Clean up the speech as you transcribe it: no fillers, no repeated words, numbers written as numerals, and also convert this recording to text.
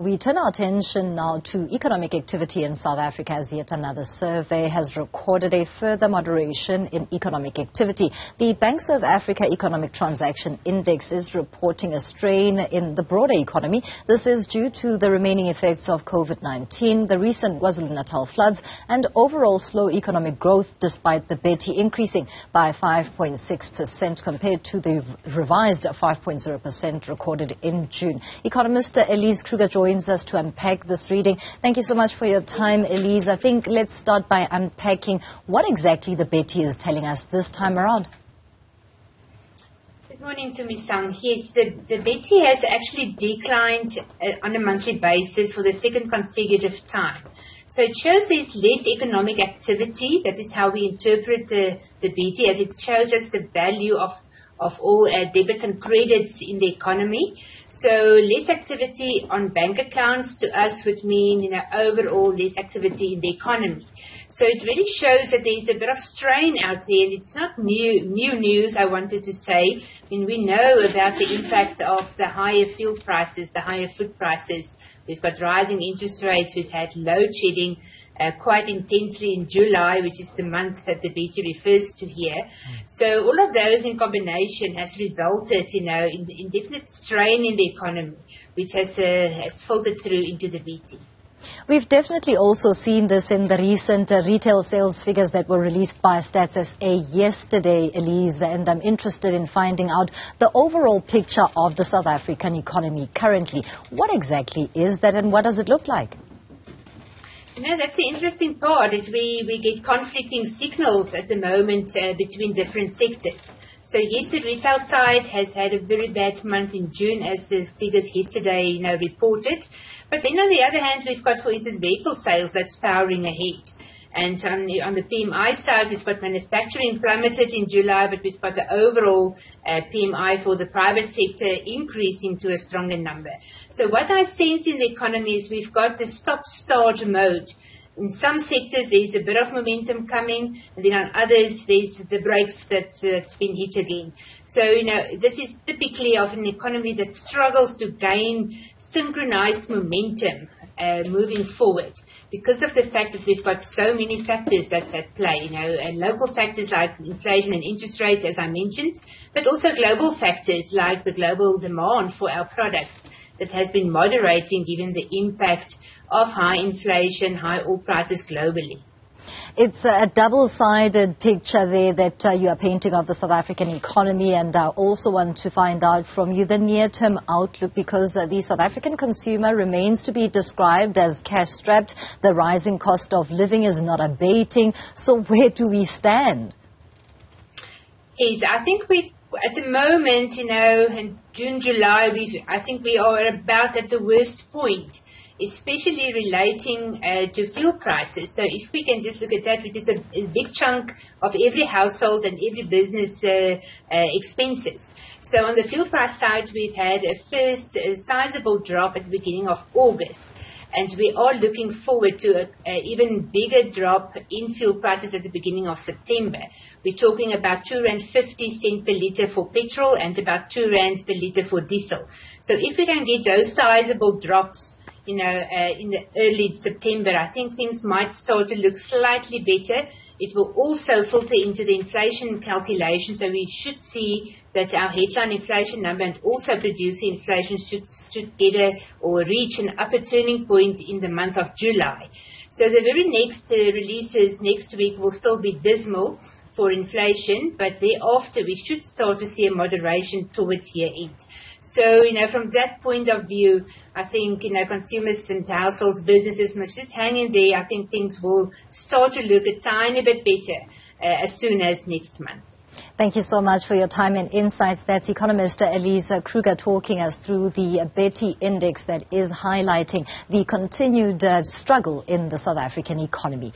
We turn our attention now to economic activity in South Africa as yet another survey has recorded a further moderation in economic activity. The BankservAfrica Economic Transaction Index is reporting a strain in the broader economy. This is due to the remaining effects of COVID-19, the recent KwaZulu-Natal floods, and overall slow economic growth despite the BETI increasing by 5.6% compared to the revised 5.0% recorded in June. Economist Elize Kruger joins us to unpack this reading. Thank you so much for your time, Elize. I think let's start by unpacking what exactly the BETI is telling us this time around. Good morning to Misang. Yes, the BETI has actually declined on a monthly basis for the second consecutive time. So it shows there's less economic activity. That is how we interpret the BETI, as it shows us the value of all debits and credits in the economy. So less activity on bank accounts to us would mean, overall less activity in the economy. So it really shows that there's a bit of strain out there. It's not new news, I wanted to say. I mean, we know about the impact of the higher fuel prices, the higher food prices. We've got rising interest rates. We've had load shedding quite intensely in July, which is the month that the BETI refers to here. So all of those in combination has resulted, in definite strain in the economy, which has filtered through into the BETI. We've definitely also seen this in the recent retail sales figures that were released by Stats SA yesterday, Elize, and I'm interested in finding out the overall picture of the South African economy currently. What exactly is that and what does it look like? That's the interesting part, is we get conflicting signals at the moment between different sectors. So yes, the retail side has had a very bad month in June, as the figures yesterday reported. But then on the other hand, we've got, for instance, vehicle sales that's powering ahead. And on the PMI side, we've got manufacturing plummeted in July, but we've got the overall PMI for the private sector increasing to a stronger number. So what I sense in the economy is we've got the stop-start mode. In some sectors, there's a bit of momentum coming, and then on others, there's the brakes that's been hit again. So, this is typically of an economy that struggles to gain synchronized momentum moving forward, because of the fact that we've got so many factors that's at play, and local factors like inflation and interest rates, as I mentioned, but also global factors like the global demand for our products that has been moderating given the impact of high inflation, high oil prices globally. It's a double-sided picture there that you are painting of the South African economy, and I also want to find out from you the near-term outlook, because the South African consumer remains to be described as cash-strapped. The rising cost of living is not abating. So where do we stand? Yes, I think at the moment, in June, July, I think we are about at the worst point, especially relating to fuel prices. So if we can just look at that, which is a big chunk of every household and every business expenses. So on the fuel price side, we've had a first sizable drop at the beginning of August. And we are looking forward to an even bigger drop in fuel prices at the beginning of September. We're talking about R2.50 per litre for petrol and about R2 per litre for diesel. So if we can get those sizable drops, in the early September, I think things might start to look slightly better. It will also filter into the inflation calculation, so we should see that our headline inflation number and also producer inflation should get reach an upper turning point in the month of July. So the very next releases next week will still be dismal for inflation, but thereafter we should start to see a moderation towards year end. So, from that point of view, I think, consumers and households, businesses must just hang in there. I think things will start to look a tiny bit better as soon as next month. Thank you so much for your time and insights. That's Economist Elize Kruger talking us through the BETI index that is highlighting the continued struggle in the South African economy.